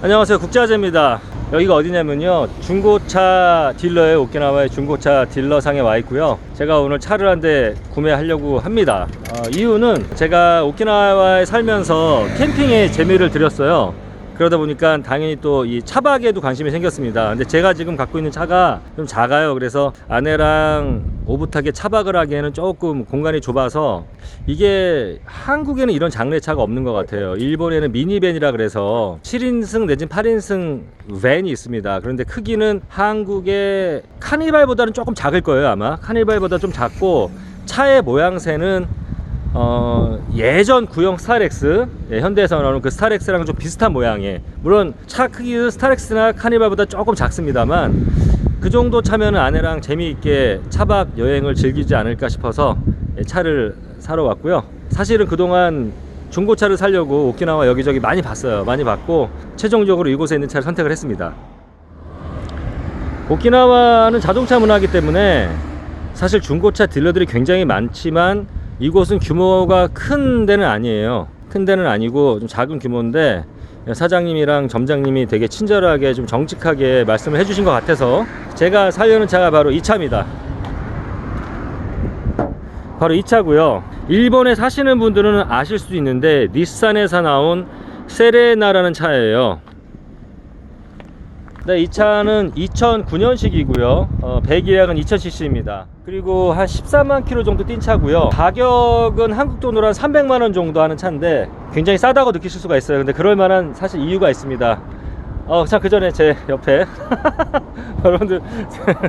안녕하세요, 국제화재입니다. 여기가 어디냐면요, 중고차 딜러에 오키나와의 중고차 딜러상에 와 있고요. 제가 오늘 차를 한 대 구매하려고 합니다. 이유는 제가 오키나와에 살면서 캠핑에 재미를 들였어요. 그러다 보니까 당연히 또 이 차박에도 관심이 생겼습니다. 근데 제가 지금 갖고 있는 차가 좀 작아요. 그래서 아내랑 오붓하게 차박을 하기에는 조금 공간이 좁아서, 이게 한국에는 이런 장르의 차가 없는 것 같아요. 일본에는 미니밴이라 그래서 7인승 내진 8인승 밴이 있습니다. 그런데 크기는 한국의 카니발보다는 조금 작을 거예요. 아마 카니발보다 좀 작고, 차의 모양새는 예전 구형 스타렉스, 현대에서 나오는 그 스타렉스랑 좀 비슷한 모양의, 물론 차 크기는 스타렉스나 카니발보다 조금 작습니다만, 그 정도 차면 아내랑 재미있게 차박 여행을 즐기지 않을까 싶어서 차를 사러 왔고요. 사실은 그동안 중고차를 사려고 오키나와 여기저기 많이 봤어요. 많이 봤고 최종적으로 이곳에 있는 차를 선택을 했습니다. 오키나와는 자동차 문화이기 때문에 사실 중고차 딜러들이 굉장히 많지만, 이곳은 규모가 큰 데는 아니에요. 큰 데는 아니고 좀 작은 규모인데, 사장님이랑 점장님이 되게 친절하게 좀 정직하게 말씀을 해주신 것 같아서 제가 사려는 차가 바로 이 차입니다. 바로 이 차고요. 일본에 사시는 분들은 아실 수도 있는데, 닛산에서 나온 세레나라는 차예요. 네, 이 차는 2009년식이고요. 배기량은 2000cc입니다. 그리고 한 13만 킬로 정도 뛴 차고요. 가격은 한국 돈으로 한 300만원 정도 하는 차인데 굉장히 싸다고 느끼실 수가 있어요. 근데 그럴 만한 사실 이유가 있습니다. 참, 그 전에 제 옆에 여러분들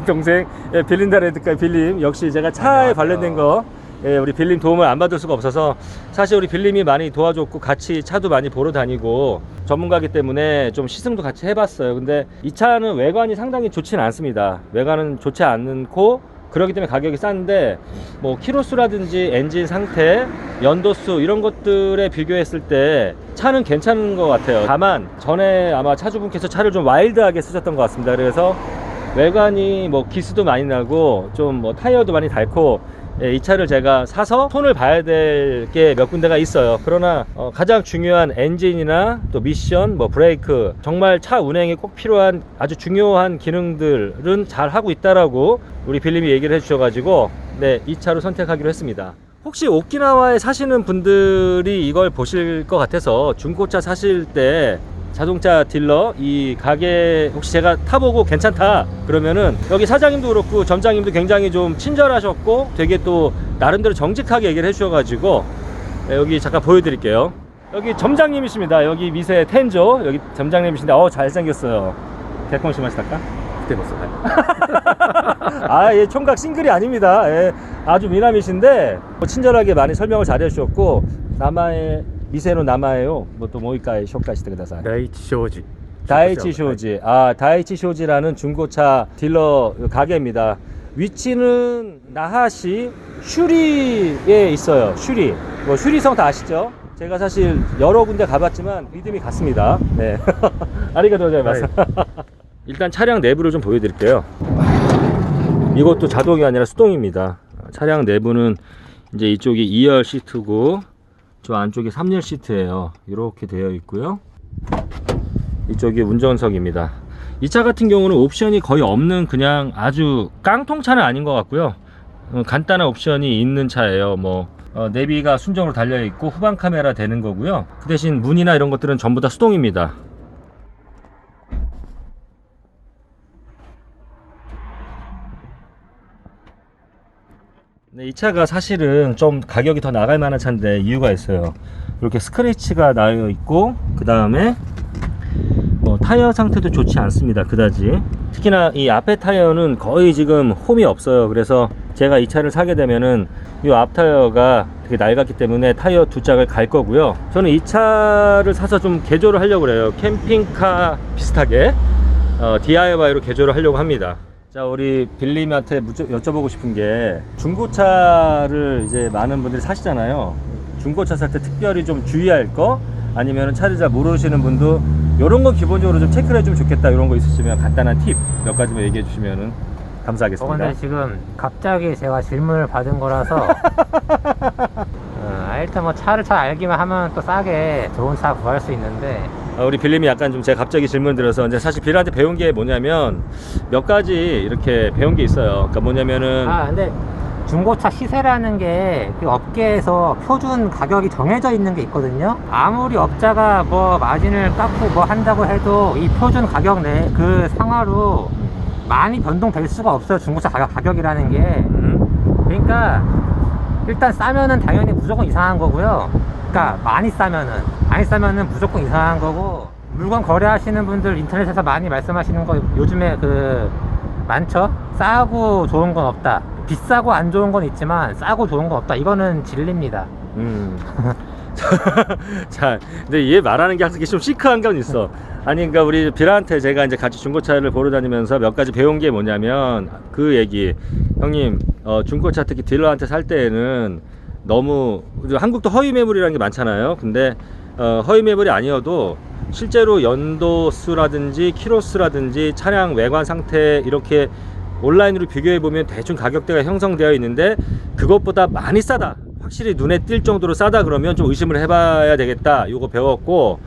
동생 빌린다 레드카 빌림, 역시 제가 차에 관련된 거, 우리 빌림 도움을 안 받을 수가 없어서, 사실 우리 빌림이 많이 도와줬고 같이 차도 많이 보러 다니고 전문가이기 때문에 좀 시승도 같이 해봤어요. 근데 이 차는 외관이 상당히 좋지는 않습니다. 외관은 좋지 않고, 그렇기 때문에 가격이 싼데, 뭐 키로수라든지 엔진 상태, 연도수 이런 것들에 비교했을 때 차는 괜찮은 것 같아요. 다만 전에 아마 차주분께서 차를 좀 와일드하게 쓰셨던 것 같습니다. 그래서 외관이 뭐 기스도 많이 나고 좀 뭐 타이어도 많이 닳고, 이 차를 제가 사서 손을 봐야 될 게 몇 군데가 있어요. 그러나 가장 중요한 엔진이나 또 미션, 뭐 브레이크, 정말 차 운행에 꼭 필요한 아주 중요한 기능들은 잘 하고 있다라고 우리 빌림이 얘기를 해주셔가지고, 이 차로 선택하기로 했습니다. 혹시 오키나와에 사시는 분들이 이걸 보실 것 같아서, 중고차 사실 때 자동차 딜러 이 가게 혹시 제가 타보고 괜찮다 그러면은, 여기 사장님도 그렇고 점장님도 굉장히 좀 친절하셨고 되게 또 나름대로 정직하게 얘기를 해주셔가지고, 여기 잠깐 보여드릴게요. 여기 점장님이십니다. 여기 미세 텐조 여기 점장님이신데 잘생겼어요. 개콘 시마시다까? 그때 벌써 예, 총각 싱글이 아닙니다. 아주 미남이신데 친절하게 많이 설명을 잘 해주셨고, 나마의 미세노 나마에요. 또 모이카이 쇼카시테 그다사이. 다이치 쇼지. 다이치 쇼지. 다이치 쇼지라는 중고차 딜러 가게입니다. 위치는 나하시 슈리에 있어요. 슈리. 슈리성 다 아시죠? 제가 사실 여러 군데 가봤지만 믿음이 갔습니다. 네. 아리가토 고자이마스. 일단 차량 내부를 좀 보여드릴게요. 이것도 자동이 아니라 수동입니다. 차량 내부는 이제 이쪽이 2열 시트고, 저 안쪽이 3열 시트예요. 이렇게 되어 있고요. 이쪽이 운전석입니다. 이 차 같은 경우는 옵션이 거의 없는, 그냥 아주 깡통차는 아닌 것 같고요. 간단한 옵션이 있는 차예요. 내비가 순정으로 달려 있고 후방 카메라 되는 거고요. 그 대신 문이나 이런 것들은 전부 다 수동입니다. 이 차가 사실은 좀 가격이 더 나갈 만한 차인데 이유가 있어요. 이렇게 스크래치가 나여 있고, 그 다음에 타이어 상태도 좋지 않습니다. 그다지. 특히나 이 앞에 타이어는 거의 지금 홈이 없어요. 그래서 제가 이 차를 사게 되면은 이 앞 타이어가 되게 낡았기 때문에 타이어 두 짝을 갈 거고요. 저는 이 차를 사서 좀 개조를 하려고 그래요. 캠핑카 비슷하게 DIY로 개조를 하려고 합니다. 자, 우리 빌림한테 여쭤보고 싶은 게, 중고차를 이제 많은 분들이 사시잖아요. 중고차 살 때 특별히 좀 주의할 거, 아니면 차를 잘 모르시는 분도 이런 거 기본적으로 좀 체크를 해주면 좋겠다, 이런 거 있으시면 간단한 팁 몇 가지만 얘기해 주시면 감사하겠습니다. 근데 지금 갑자기 제가 질문을 받은 거라서 일단 뭐 차를 잘 알기만 하면 또 싸게 좋은 차 구할 수 있는데, 우리 빌림이 약간 좀 제가 갑자기 질문 드려서 이제 사실 빌한테 배운 게 뭐냐면 몇 가지 이렇게 배운 게 있어요. 그러니까 뭐냐면은 근데 중고차 시세라는 게 그 업계에서 표준 가격이 정해져 있는 게 있거든요. 아무리 업자가 뭐 마진을 깎고 뭐 한다고 해도 이 표준 가격 내 그 상하로 많이 변동될 수가 없어요. 중고차 가격이라는 게. 그러니까 일단 싸면은 당연히 무조건 이상한 거고요. 그러니까 많이 싸면은 무조건 이상한 거고, 물건 거래하시는 분들 인터넷에서 많이 말씀하시는 거 요즘에 그 많죠? 싸고 좋은 건 없다, 비싸고 안 좋은 건 있지만 싸고 좋은 건 없다, 이거는 진리입니다. 자, 근데 얘 말하는 게 항상 좀 시크한 건 있어. 아니, 그러니까 우리 빌한테 제가 이제 같이 중고차를 보러 다니면서 몇 가지 배운 게 뭐냐면 그 얘기. 형님, 중고차 특히 딜러한테 살 때에는 너무, 한국도 허위 매물이라는 게 많잖아요. 근데 허위 매물이 아니어도 실제로 연도수라든지 키로수라든지 차량 외관 상태 이렇게 온라인으로 비교해 보면 대충 가격대가 형성되어 있는데 그것보다 많이 싸다, 확실히 눈에 띌 정도로 싸다 그러면 좀 의심을 해봐야 되겠다, 요거 배웠고,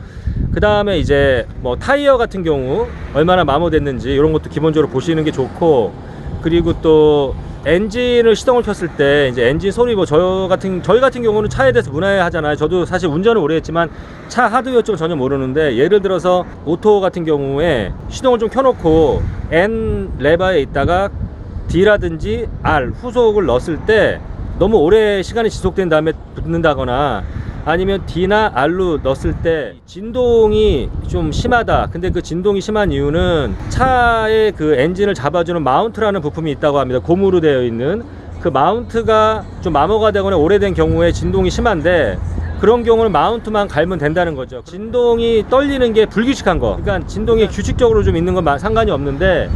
그 다음에 이제 뭐 타이어 같은 경우 얼마나 마모됐는지 이런 것도 기본적으로 보시는 게 좋고, 그리고 또 엔진을 시동을 켰을 때 이제 엔진 소리, 뭐 저희 같은 경우는 차에 대해서 문외하잖아요. 저도 사실 운전을 오래 했지만 차 하드웨어 쪽은 전혀 모르는데, 예를 들어서 오토 같은 경우에 시동을 좀 켜놓고 N 레버에 있다가 D라든지 R 후속을 넣었을 때 너무 오래 시간이 지속된 다음에 붙는다거나, 아니면 D나 R로 넣었을 때 진동이 좀 심하다. 근데 그 진동이 심한 이유는 차의 그 엔진을 잡아주는 마운트라는 부품이 있다고 합니다. 고무로 되어 있는 그 마운트가 좀 마모가 되거나 오래된 경우에 진동이 심한데, 그런 경우는 마운트만 갈면 된다는 거죠. 진동이 떨리는 게 불규칙한 거, 그러니까 진동이 규칙적으로 좀 있는 건 상관이 없는데,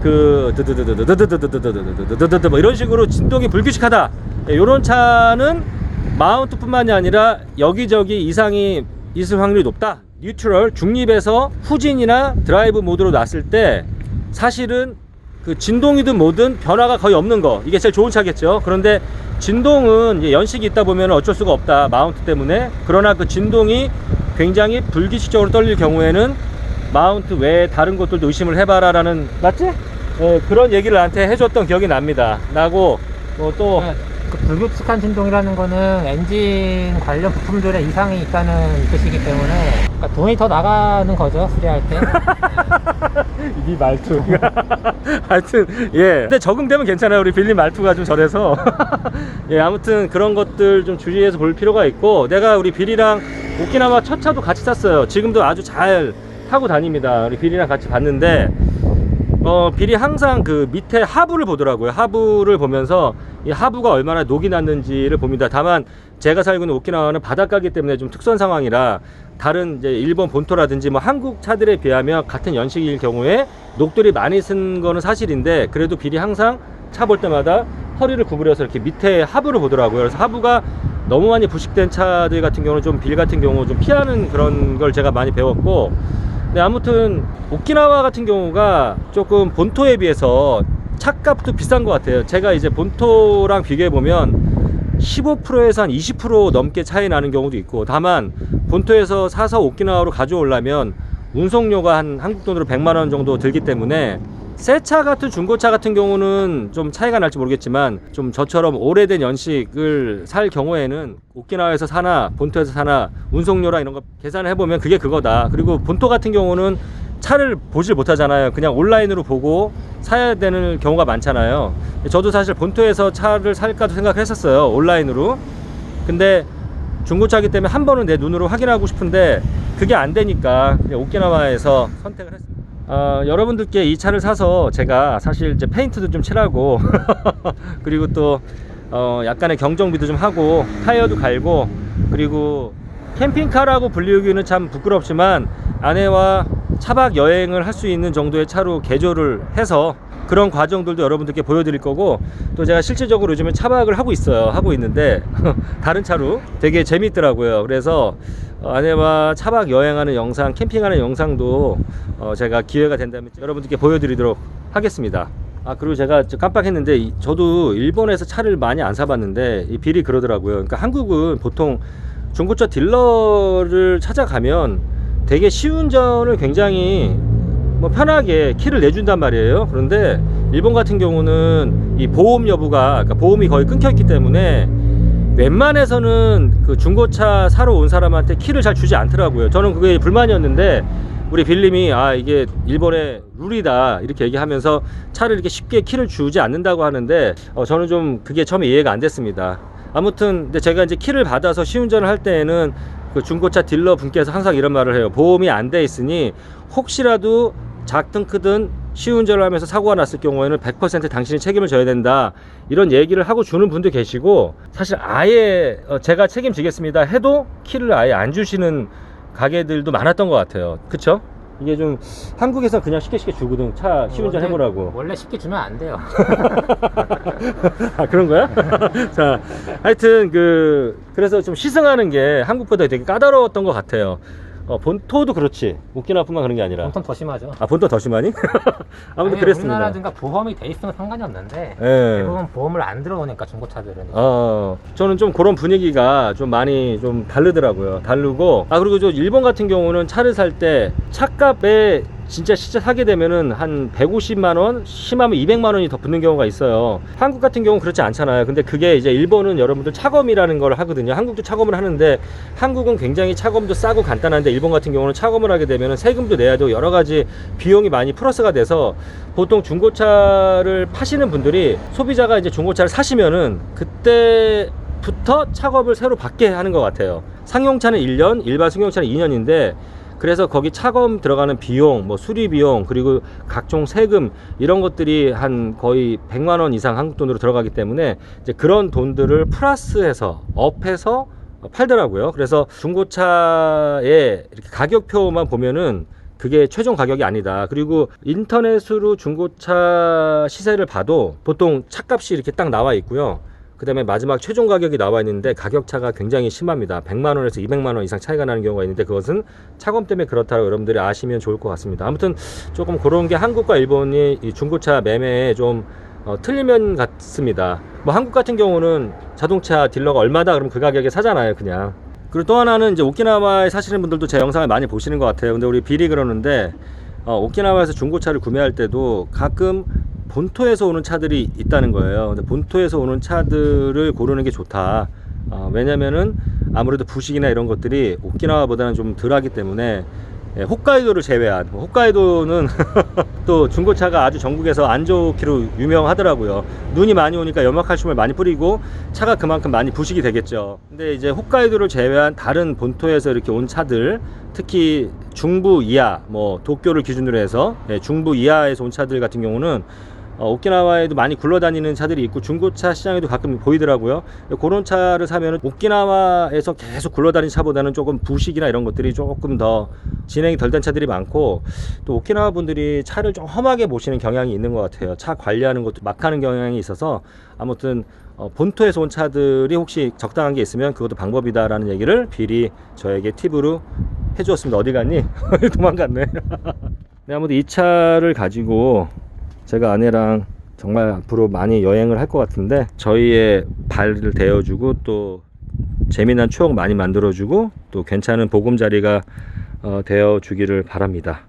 그 드드드드드드드드드드드드드드드드드드 뭐 이런 식으로 진동이 불규칙하다, 이런 차는 마운트뿐만이 아니라 여기저기 이상이 있을 확률이 높다. 뉴트럴, 중립에서 후진이나 드라이브 모드로 놨을 때 사실은 그 진동이든 뭐든 변화가 거의 없는 거, 이게 제일 좋은 차겠죠. 그런데 진동은 이제 연식이 있다 보면 어쩔 수가 없다, 마운트 때문에. 그러나 그 진동이 굉장히 불규칙적으로 떨릴 경우에는 마운트 외에 다른 것들도 의심을 해봐라 라는, 맞지? 그런 얘기를 나한테 해줬던 기억이 납니다. 나고 또 그 불규칙한 진동이라는 거는 엔진 관련 부품들에 이상이 있다는 뜻이기 때문에, 그러니까 돈이 더 나가는 거죠, 수리할 때. 이 말투. 하여튼 예. 근데 적응되면 괜찮아요. 우리 빌린 말투가 좀 저래서. 예, 아무튼 그런 것들 좀 주의해서 볼 필요가 있고, 내가 우리 빌이랑 오키나와 첫 차도 같이 탔어요. 지금도 아주 잘 타고 다닙니다. 우리 빌이랑 같이 봤는데, 빌이 항상 그 밑에 하부를 보더라고요. 하부를 보면서 이 하부가 얼마나 녹이 났는지를 봅니다. 다만 제가 살고 있는 오키나와는 바닷가이기 때문에 좀 특수한 상황이라, 다른 이제 일본 본토라든지 뭐 한국 차들에 비하면 같은 연식일 경우에 녹들이 많이 쓴 거는 사실인데, 그래도 빌이 항상 차 볼 때마다 허리를 구부려서 이렇게 밑에 하부를 보더라고요. 그래서 하부가 너무 많이 부식된 차들 같은 경우는 좀 빌 같은 경우 좀 피하는 그런 걸 제가 많이 배웠고, 네, 아무튼 오키나와 같은 경우가 조금 본토에 비해서 차값도 비싼 것 같아요. 제가 이제 본토랑 비교해 보면 15%에서 한 20% 넘게 차이 나는 경우도 있고, 다만 본토에서 사서 오키나와로 가져오려면 운송료가 한 한국 돈으로 100만 원 정도 들기 때문에, 새 차 같은 중고차 같은 경우는 좀 차이가 날지 모르겠지만, 좀 저처럼 오래된 연식을 살 경우에는 오키나와에서 사나 본토에서 사나 운송료랑 이런 거 계산을 해보면 그게 그거다. 그리고 본토 같은 경우는 차를 보질 못하잖아요. 그냥 온라인으로 보고 사야 되는 경우가 많잖아요. 저도 사실 본토에서 차를 살까도 생각을 했었어요, 온라인으로. 근데 중고차기 때문에 한 번은 내 눈으로 확인하고 싶은데 그게 안 되니까 그냥 오키나와에서 선택을 했습니다. 여러분들께 이 차를 사서 제가 사실 이제 페인트도 좀 칠하고 그리고 또 약간의 경정비도 좀 하고 타이어도 갈고, 그리고 캠핑카라고 불리우기는 참 부끄럽지만 아내와 차박 여행을 할 수 있는 정도의 차로 개조를 해서 그런 과정들도 여러분들께 보여드릴 거고, 또 제가 실질적으로 요즘에 차박을 하고 있는데 다른 차로 되게 재밌더라고요. 그래서 아내와 차박 여행하는 영상, 캠핑하는 영상도 제가 기회가 된다면 여러분들께 보여드리도록 하겠습니다. 그리고 제가 깜빡했는데, 저도 일본에서 차를 많이 안 사봤는데 이 빌이 그러더라고요. 그러니까 한국은 보통 중고차 딜러를 찾아가면 되게 시운전을 굉장히 뭐 편하게 키를 내준단 말이에요. 그런데 일본 같은 경우는 이 보험 여부가, 그러니까 보험이 거의 끊겨 있기 때문에 웬만해서는 그 중고차 사러 온 사람한테 키를 잘 주지 않더라고요. 저는 그게 불만이었는데 우리 빌님이 아 이게 일본의 룰이다 이렇게 얘기하면서 차를 이렇게 쉽게 키를 주지 않는다고 하는데 저는 좀 그게 처음에 이해가 안 됐습니다. 아무튼 근데 제가 이제 키를 받아서 시운전을 할 때에는 그 중고차 딜러 분께서 항상 이런 말을 해요. 보험이 안 돼 있으니 혹시라도 작든 크든 시운전을 하면서 사고가 났을 경우에는 100% 당신이 책임을 져야 된다 이런 얘기를 하고 주는 분도 계시고, 사실 아예 제가 책임지겠습니다 해도 키를 아예 안 주시는 가게들도 많았던 것 같아요. 그쵸? 이게 좀 한국에서 그냥 쉽게 주거든. 차 시운전 해보라고. 원래 쉽게 주면 안 돼요. 아 그런 거야? 자, 하여튼 그래서 좀 시승하는 게 한국보다 되게 까다로웠던 것 같아요. 본토도 그렇지. 오키나와뿐만 그런 게 아니라. 보통 더 심하죠. 아 본토 더 심하니? 아무튼 아니, 그랬습니다. 우리나라든가 보험이 돼 있으면 상관이 없는데 예. 대부분 보험을 안 들어오니까 중고차들은. 저는 좀 그런 분위기가 좀 많이 좀 다르더라고요. 다르고, 그리고 저 일본 같은 경우는 차를 살 때 차값에 진짜 사게 되면은 한 150만원, 심하면 200만원이 더 붙는 경우가 있어요. 한국 같은 경우는 그렇지 않잖아요. 근데 그게 이제 일본은 여러분들 차검이라는 걸 하거든요. 한국도 차검을 하는데 한국은 굉장히 차검도 싸고 간단한데 일본 같은 경우는 차검을 하게 되면은 세금도 내야 되고 여러 가지 비용이 많이 플러스가 돼서 보통 중고차를 파시는 분들이, 소비자가 이제 중고차를 사시면은 그때부터 차검을 새로 받게 하는 것 같아요. 상용차는 1년, 일반 승용차는 2년인데 그래서 거기 차검 들어가는 비용, 뭐 수리 비용, 그리고 각종 세금 이런 것들이 한 거의 100만 원 이상 한국 돈으로 들어가기 때문에 이제 그런 돈들을 플러스해서 업해서 팔더라고요. 그래서 중고차의 이렇게 가격표만 보면은 그게 최종 가격이 아니다. 그리고 인터넷으로 중고차 시세를 봐도 보통 차값이 이렇게 딱 나와 있고요. 그 다음에 마지막 최종 가격이 나와 있는데 가격차가 굉장히 심합니다. 100만원에서 200만원 이상 차이가 나는 경우가 있는데 그것은 차검 때문에 그렇다고 여러분들이 아시면 좋을 것 같습니다. 아무튼 조금 그런 게 한국과 일본이 이 중고차 매매에 좀 틀린 면 같습니다. 뭐 한국 같은 경우는 자동차 딜러가 얼마다 그러면 그 가격에 사잖아요, 그냥. 그리고 또 하나는 이제 오키나와에 사시는 분들도 제 영상을 많이 보시는 것 같아요. 근데 우리 빌이 그러는데 오키나와에서 중고차를 구매할 때도 가끔 본토에서 오는 차들이 있다는 거예요. 근데 본토에서 오는 차들을 고르는 게 좋다. 왜냐면은 아무래도 부식이나 이런 것들이 오키나와보다는 좀 덜하기 때문에, 홋카이도를 제외한, 홋카이도는 또 중고차가 아주 전국에서 안 좋기로 유명하더라고요. 눈이 많이 오니까 염화칼슘을 많이 뿌리고 차가 그만큼 많이 부식이 되겠죠. 근데 이제 홋카이도를 제외한 다른 본토에서 이렇게 온 차들, 특히 중부 이하, 뭐 도쿄를 기준으로 해서 중부 이하에서 온 차들 같은 경우는 오키나와에도 많이 굴러다니는 차들이 있고 중고차 시장에도 가끔 보이더라고요. 그런 차를 사면은 오키나와에서 계속 굴러다니는 차보다는 조금 부식이나 이런 것들이 조금 더 진행이 덜 된 차들이 많고, 또 오키나와 분들이 차를 좀 험하게 보시는 경향이 있는 것 같아요. 차 관리하는 것도 막 하는 경향이 있어서 아무튼 본토에서 온 차들이 혹시 적당한 게 있으면 그것도 방법이다라는 얘기를 빌이 저에게 팁으로 해주었습니다. 어디 갔니? 도망갔네. 네, 아무튼 이 차를 가지고 제가 아내랑 정말 앞으로 많이 여행을 할 것 같은데 저희의 발을 대어주고 또 재미난 추억 많이 만들어주고 또 괜찮은 보금자리가 되어주기를 바랍니다.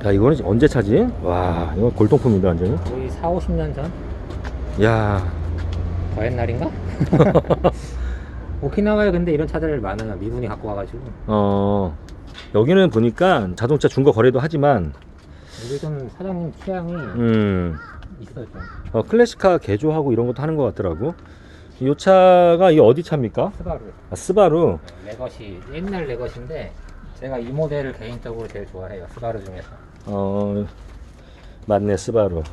야, 이거는 언제 차지? 와, 이거 골동품입니다 완전히. 거의 4, 50년 전? 야, 더 옛날인가? 오키나와에 근데 이런 차들 많아요. 미군이 갖고 와가지고. 여기는 보니까 자동차 중고 거래도 하지만 여기 좀 사장님 취향이 있어요 좀. 클래식카 개조하고 이런 것도 하는 것 같더라고. 이 차가 이 어디 차입니까? 스바루. 스바루. 레거시, 옛날 레거시인데 제가 이 모델을 개인적으로 제일 좋아해요. 스바루 중에서. 맞네, 스바루.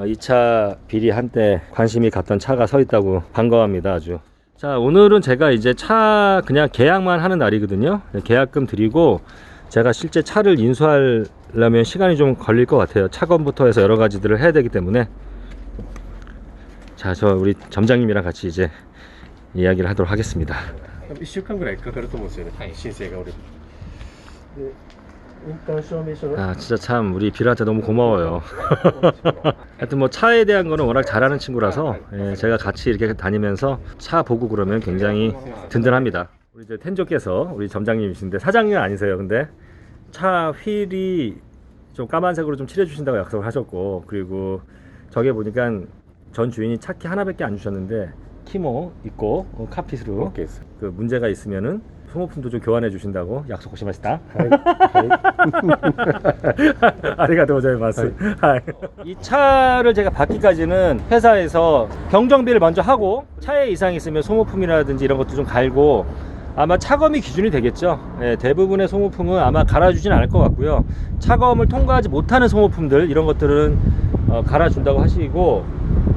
이 차 빌이 한때 관심이 갔던 차가 서 있다고 반가워합니다, 아주. 자, 오늘은 제가 이제 차 그냥 계약만 하는 날이거든요. 계약금 드리고 제가 실제 차를 인수하려면 시간이 좀 걸릴 것 같아요. 차건부터 해서 여러 가지들을 해야 되기 때문에. 자, 저 우리 점장님이랑 같이 이제 이야기를 하도록 하겠습니다. 1週間ぐらいかかると思うんですよね、申請が俺でインターン証明書の 아, 진짜 참 우리 빌한테 너무 고마워요. 하여튼 뭐 차에 대한 거는 워낙 잘하는 친구라서 제가 같이 이렇게 다니면서 차 보고 그러면 굉장히 든든합니다. 우리 저 텐조께서 우리 점장님이신데 사장님은 아니세요. 근데 차 휠이 좀 까만색으로 좀 칠해주신다고 약속을 하셨고, 그리고 저게 보니까 전 주인이 차키 하나밖에 안 주셨는데 키모 있고 카핏으로 오케이 있어. 그 문제가 있으면은 소모품도 좀 교환해 주신다고 약속하시마시다. 아리가또 고자이마스. 이 차를 제가 받기까지는 회사에서 경정비를 먼저 하고 차에 이상이 있으면 소모품이라든지 이런 것도 좀 갈고, 아마 차검이 기준이 되겠죠. 예, 대부분의 소모품은 아마 갈아주진 않을 것 같고요. 차검을 통과하지 못하는 소모품들 이런 것들은 갈아준다고 하시고,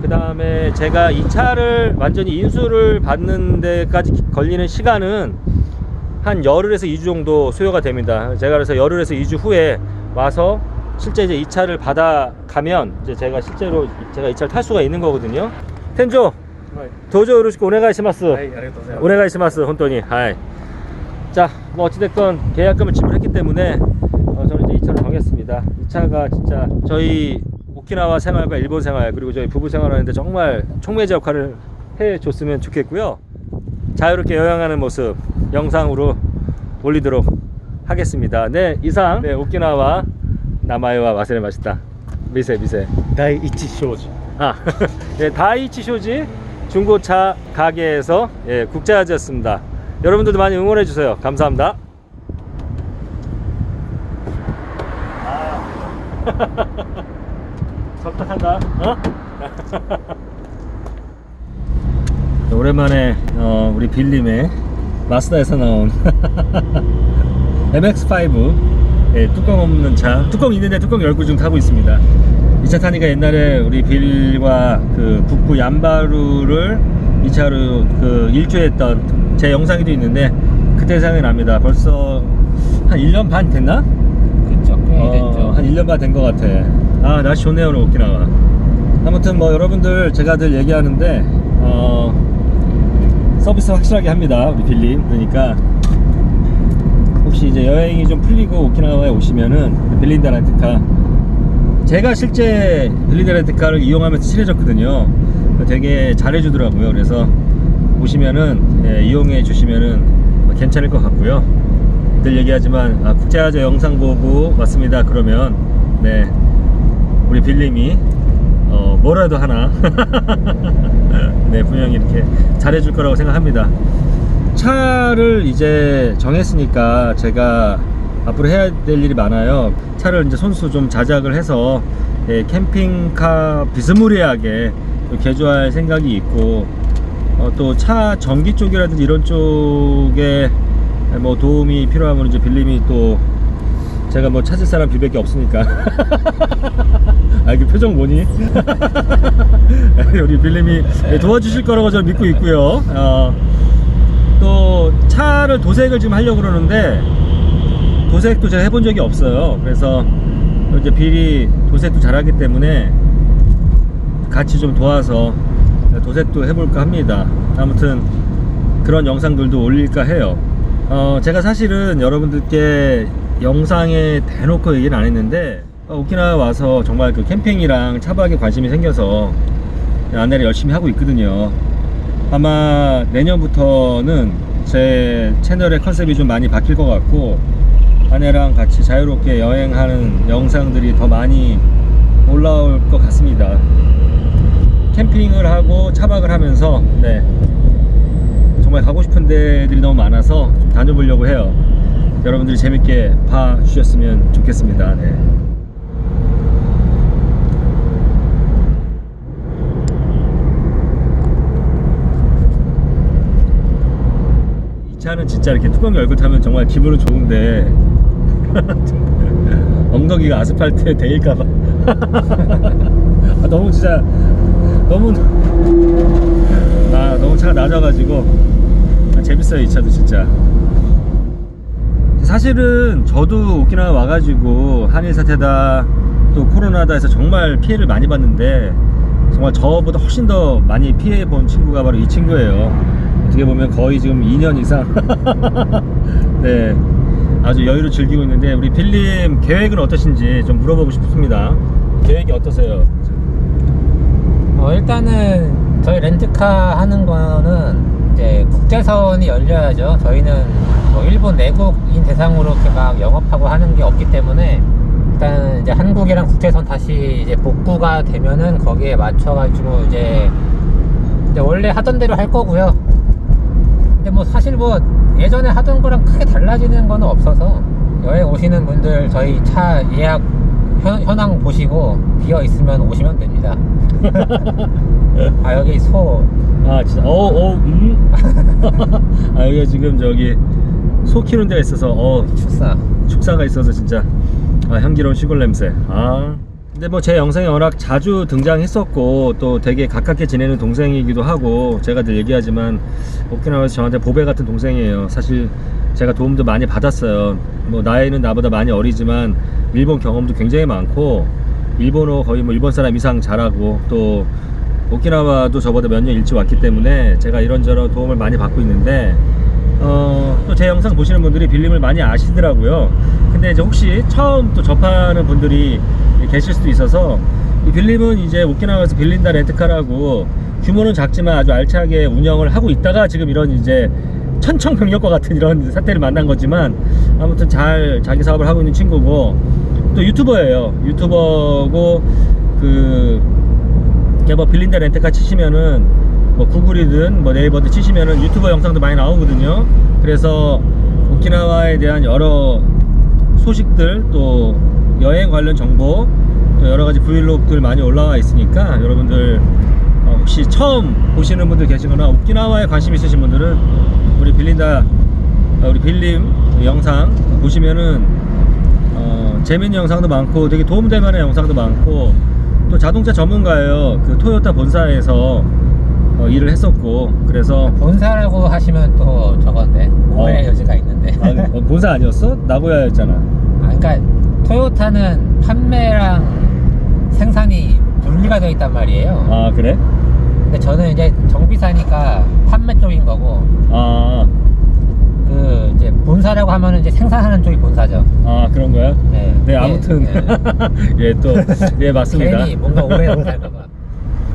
그 다음에 제가 이 차를 완전히 인수를 받는 데까지 걸리는 시간은 한 열흘에서 2주 정도 소요가 됩니다. 제가 그래서 열흘에서 2주 후에 와서 실제 이제 이 차를 받아가면 이제 제가 실제로 제가 이 차를 탈 수가 있는 거거든요. 텐조, 도저 요로시고 오네가이시마스. 오네가이시마스 혼돈이. 하이. 자, 뭐 어찌됐건 계약금을 지불했기 때문에 저는 이제 이 차를 정했습니다. 이 차가 진짜 저희 오키나와 생활과 일본 생활, 그리고 저희 부부 생활하는데 정말 촉매제 역할을 해줬으면 좋겠고요. 자유롭게 여행하는 모습 영상으로 올리도록 하겠습니다. 네, 이상 네, 오키나와 나마에와 와세네 마시다. 미세. 다이이치 쇼지. 네, 다이이치 쇼지 중고차 가게에서 국제화제였습니다. 여러분들도 많이 응원해 주세요. 감사합니다. 적당한다. 오랜만에 우리 빌림의 마스다에서 나온 MX5 뚜껑 없는 차, 뚜껑 있는데 뚜껑 열고 지금 타고 있습니다. 이 차 타니까 옛날에 우리 빌과 그 북부 얀바루를 이 차로 그 일주했던 제 영상이도 있는데 그때 생각이 납니다. 벌써 한 1년 반 됐나? 그쵸, 꽤 됐죠. 한 1년 반 된 것 같아. 아, 날씨 좋네요, 오늘 오키나와. 아무튼 뭐 여러분들 제가 늘 얘기하는데 서비스 확실하게 합니다, 우리 빌림. 그러니까 혹시 이제 여행이 좀 풀리고 오키나와에 오시면은 빌린다 렌트카, 제가 실제 빌린다 렌트카를 이용하면서 친해졌거든요. 되게 잘해주더라고요. 그래서 오시면은 이용해 주시면은 괜찮을 것 같고요. 늘 얘기하지만 국제화제 영상 보고 왔습니다 그러면 네, 우리 빌림이 뭐라도 하나 네, 분명히 이렇게 잘해줄 거라고 생각합니다. 차를 이제 정했으니까 제가 앞으로 해야 될 일이 많아요. 차를 이제 손수 좀 자작을 해서 캠핑카 비스무리하게 개조할 생각이 있고, 또 차 전기 쪽이라든지 이런 쪽에 뭐 도움이 필요하면 이제 빌림이 또, 제가 뭐 찾을 사람 빌밖에 없으니까 이게 표정 뭐니? 우리 빌림이 도와주실 거라고 저는 믿고 있고요. 또 차를 도색을 지금 하려고 그러는데 도색도 제가 해본 적이 없어요. 그래서 이제 빌이 도색도 잘하기 때문에 같이 좀 도와서 도색도 해볼까 합니다. 아무튼 그런 영상들도 올릴까 해요. 제가 사실은 여러분들께 영상에 대놓고 얘기는 안 했는데 오키나와 와서 정말 그 캠핑이랑 차박에 관심이 생겨서 아내를 열심히 하고 있거든요. 아마 내년부터는 제 채널의 컨셉이 좀 많이 바뀔 것 같고, 아내랑 같이 자유롭게 여행하는 영상들이 더 많이 올라올 것 같습니다. 캠핑을 하고 차박을 하면서 네, 정말 가고 싶은 데들이 너무 많아서 좀 다녀보려고 해요. 여러분들이 재밌게 봐주셨으면 좋겠습니다. 네. 이 차는 진짜 이렇게 뚜껑 열고 타면 정말 기분은 좋은데 엉덩이가 아스팔트에 데일까봐 너무 진짜 너무 차가 낮아가지고 재밌어요. 이 차도 진짜. 사실은 저도 오키나와 와가지고 한일 사태다 또 코로나다 해서 정말 피해를 많이 봤는데, 정말 저보다 훨씬 더 많이 피해 본 친구가 바로 이 친구예요. 어떻게 보면 거의 지금 2년 이상 네, 아주 여유를 즐기고 있는데, 우리 빌림 계획은 어떠신지 좀 물어보고 싶습니다. 계획이 어떠세요? 일단은 저희 렌트카 하는 거는 이제 국제선이 열려야죠. 저희는 뭐 일본 내국인 대상으로 이렇게 막 영업하고 하는 게 없기 때문에 일단 이제 한국이랑 국제선 다시 이제 복구가 되면은 거기에 맞춰가지고 이제 원래 하던 대로 할 거고요. 근데 뭐 사실 뭐 예전에 하던 거랑 크게 달라지는 거는 없어서 여행 오시는 분들 저희 차 예약 현황 보시고 비어 있으면 오시면 됩니다. 아 여기 소. 아 진짜 아 여기가 지금 저기 소 키우는 데가 있어서 축사가 있어서 진짜 향기로운 시골 냄새. 근데 뭐 제 영상에 워낙 자주 등장했었고 또 되게 가깝게 지내는 동생이기도 하고 제가 늘 얘기하지만 오키나와에서 저한테 보배 같은 동생이에요. 사실 제가 도움도 많이 받았어요. 뭐 나이는 나보다 많이 어리지만 일본 경험도 굉장히 많고 일본어 거의 뭐 일본 사람 이상 잘하고 또 오키나와도 저보다 몇 년 일찍 왔기 때문에 제가 이런저런 도움을 많이 받고 있는데 또 제 영상 보시는 분들이 빌림을 많이 아시더라고요. 근데 이제 혹시 처음 또 접하는 분들이 계실 수도 있어서 이 빌림은 이제 오키나와에서 빌린다 렌트카라고 규모는 작지만 아주 알차게 운영을 하고 있다가 지금 이런 이제 천청병력과 같은 이런 사태를 만난 거지만 아무튼 잘 자기 사업을 하고 있는 친구고 또 유튜버예요. 유튜버고 뭐 빌린다 렌트카 치시면은 뭐 구글이든 뭐 네이버든 치시면은 유튜버 영상도 많이 나오거든요. 그래서 오키나와에 대한 여러 소식들 또 여행 관련 정보 또 여러가지 브이로그들 많이 올라와 있으니까 여러분들 혹시 처음 보시는 분들 계시거나 오키나와에 관심 있으신 분들은 우리 빌림 영상 보시면은 재밌는 영상도 많고 되게 도움될 만한 영상도 많고 또 자동차 전문가예요. 그 토요타 본사에서 일을 했었고 그래서 본사라고 하시면 또 저건데 오해의 여지가 있는데. 본사 아니었어? 나고야였잖아. 그러니까 토요타는 판매랑 생산이 분리가 되어 있단 말이에요. 아 그래? 근데 저는 이제 정비사니까 판매 쪽인 거고 그 이제 본사라고 하면은 이제 생산하는 쪽이 본사죠. 그런 거야? 네 아무튼 예 또 예 맞습니다. 괜히 뭔가 오해를 살까봐.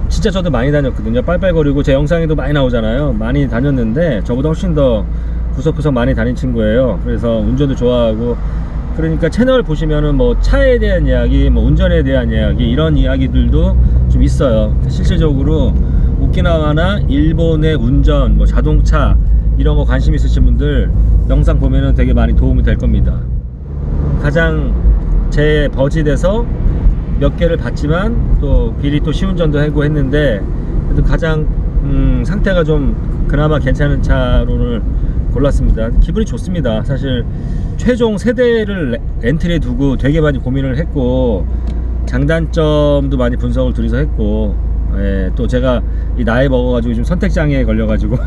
진짜 저도 많이 다녔거든요. 빨빨거리고 제 영상에도 많이 나오잖아요. 많이 다녔는데 저보다 훨씬 더 구석구석 많이 다닌 친구예요. 그래서 운전도 좋아하고 그러니까 채널 보시면은 뭐 차에 대한 이야기, 뭐 운전에 대한 이야기 이런 이야기들도 좀 있어요. 실질적으로 오키나와나 일본의 운전, 뭐 자동차 이런 거 관심 있으신 분들 영상 보면은 되게 많이 도움이 될 겁니다. 가장 제 버짓에서 몇 개를 봤지만 또 비리 또 시운전도 하고 했는데 그래도 가장 상태가 좀 그나마 괜찮은 차로를 골랐습니다. 기분이 좋습니다. 사실 최종 세대를 엔트리에 두고 되게 많이 고민을 했고 장단점도 많이 분석을 둘이서 했고 또 제가 이 나이 먹어가지고 좀 선택장애에 걸려가지고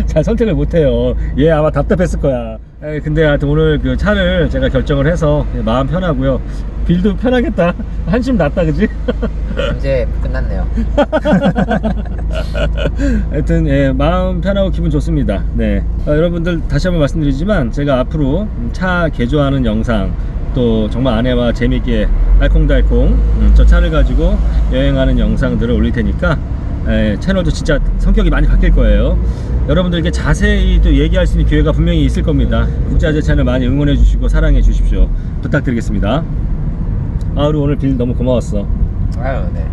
잘 선택을 못해요. 얘 아마 답답했을 거야. 근데 하여튼 오늘 그 차를 제가 결정을 해서 마음 편하고요. 빌도 편하겠다. 한심 났다 그지? 이제 끝났네요. 하여튼 예, 마음 편하고 기분 좋습니다. 네, 여러분들 다시 한번 말씀드리지만 제가 앞으로 차 개조하는 영상 또 정말 아내와 재밌게 알콩달콩 저 차를 가지고 여행하는 영상들을 올릴 테니까 채널도 진짜 성격이 많이 바뀔 거예요. 여러분들께 자세히 또 얘기할 수 있는 기회가 분명히 있을 겁니다. 국제화재 채널 많이 응원해 주시고 사랑해 주십시오. 부탁드리겠습니다. 우리 오늘 빌 너무 고마웠어. 아유 네.